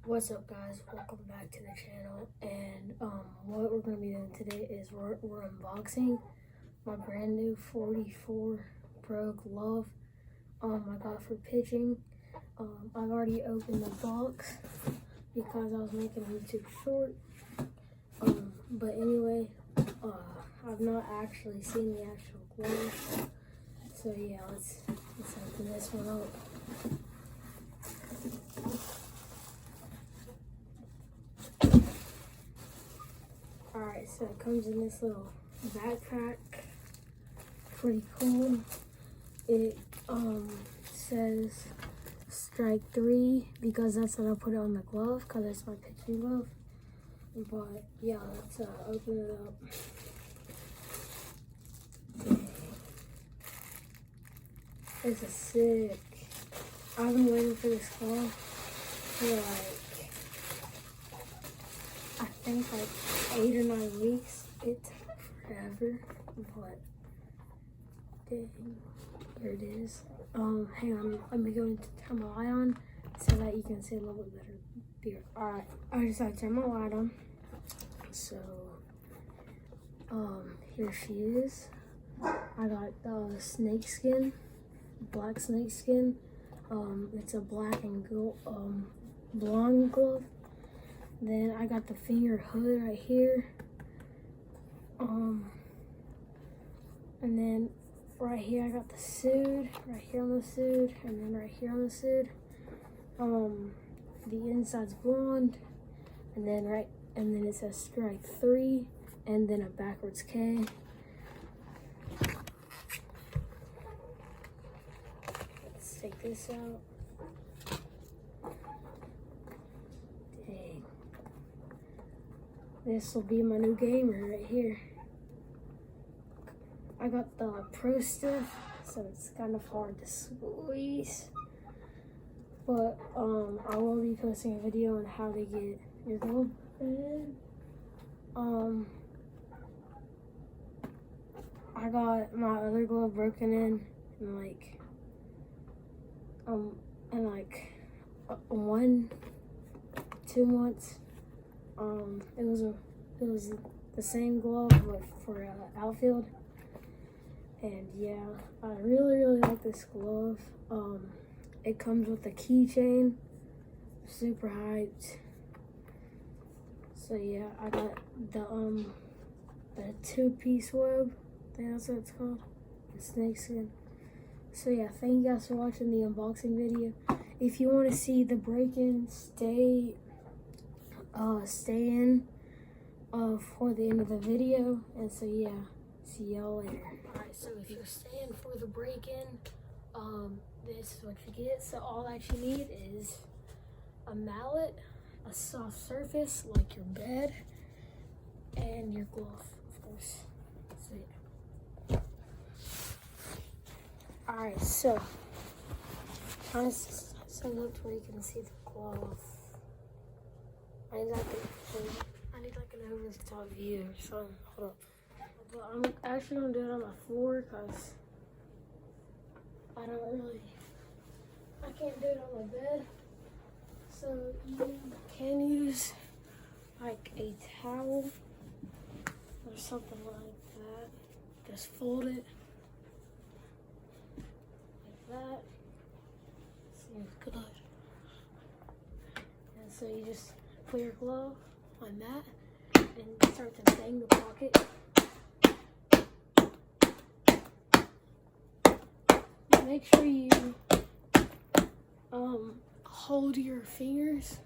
What's up, guys? Welcome back to the channel. And what we're gonna be doing today is we're unboxing my brand new 44 Pro glove. I got for pitching. I've already opened the box because I was making YouTube short. But anyway, I've not actually seen the actual glove. So yeah, let's open this one up. Alright, so it comes in this little backpack. Pretty cool. It says strike 3 because that's what I put on the glove, because that's my pitching glove. But yeah, let's open it up. This is sick. I've been waiting for this glove for I think 8 or 9 weeks. It took forever, but dang, here it is. Hang on, let me go and turn my light on so that you can see a little bit better here. Alright, I decided to turn my light on. So, here she is. I got snake skin, black snake skin. It's a black and gold, blonde glove. Then I got the finger hood right here. And then right here I got the suit, right here on the suit, and then right here on the suit. The inside's blonde, and then it says strike 3, and then a backwards K. Let's take this out. Dang. This will be my new gamer right here. I got the Pro stuff, so it's kind of hard to squeeze. But I will be posting a video on how to get your glove in. I got my other glove broken in like 2 months. It was the same glove but for outfield. And yeah, I really like this glove. It comes with a keychain. Super hyped. So yeah, I got the 2-piece web. I think that's what it's called. The snake skin. So yeah, thank you guys for watching the unboxing video. If you want to see the break-in, stay in for the end of the video. And so yeah, see y'all later. Alright, so if you're staying for the break-in, this is what you get. So all that you need is a mallet, a soft surface like your bed, and your glove, of course. So yeah. Alright, so trying to set it up to where you can see the glove. I need like an over the top view. So hold up. But I'm actually gonna do it on the floor because I can't do it on my bed. So you can use like a towel or something like that. Just fold it like that. Seems good. And so you just put your glove on that and start to bang the pocket. Make sure you hold your fingers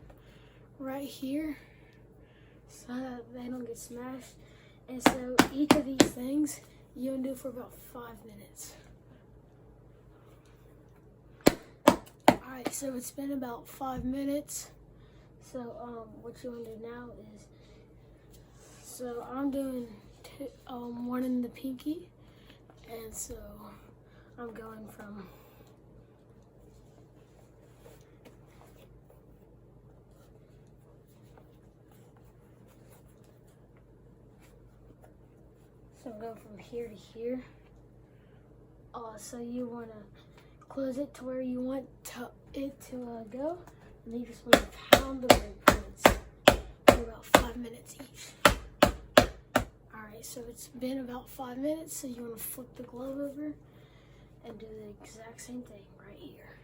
right here so that they don't get smashed. And so each of these things you can do for about 5 minutes. Alright, so it's been about 5 minutes. So what you want to do now is, so I'm doing one in the pinky, and so I'm going from here to here. So you want to close it to where you want it to go, And then you just want to pound the red points for about 5 minutes each. Alright, so it's been about 5 minutes, so you want to flip the glove over and do the exact same thing right here.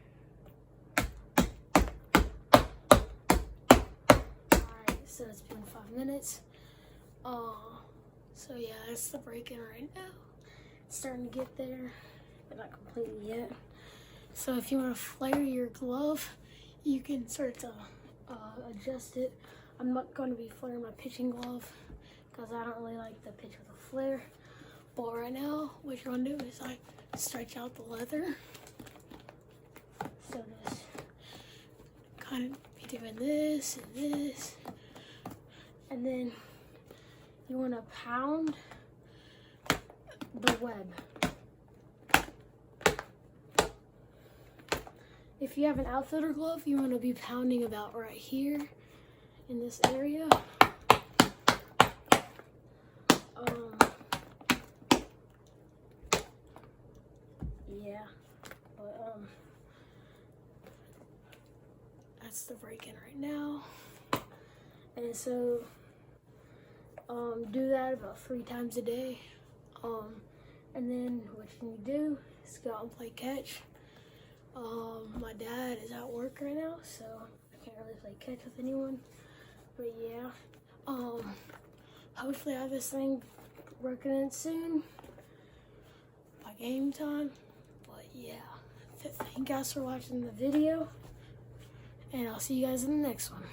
Alright, so it's been 5 minutes. So yeah, that's the break-in right now. It's starting to get there, but not completely yet. So if you want to flare your glove, you can start to adjust it. I'm not going to be flaring my pitching glove because I don't really like the pitch with a flare. But right now, what you're going to do is like stretch out the leather. So just kind of be doing this and this. And then you want to pound the web. If you have an outfielder glove, you want to be pounding about right here in this area. Yeah, but that's the break-in right now. And so do that about 3 times a day. And then what you need to do is go out and play catch. My dad is at work right now, so I can't really play catch with anyone. But yeah, hopefully I have this thing working in soon by game time. But yeah, thank you guys for watching the video, and I'll see you guys in the next one.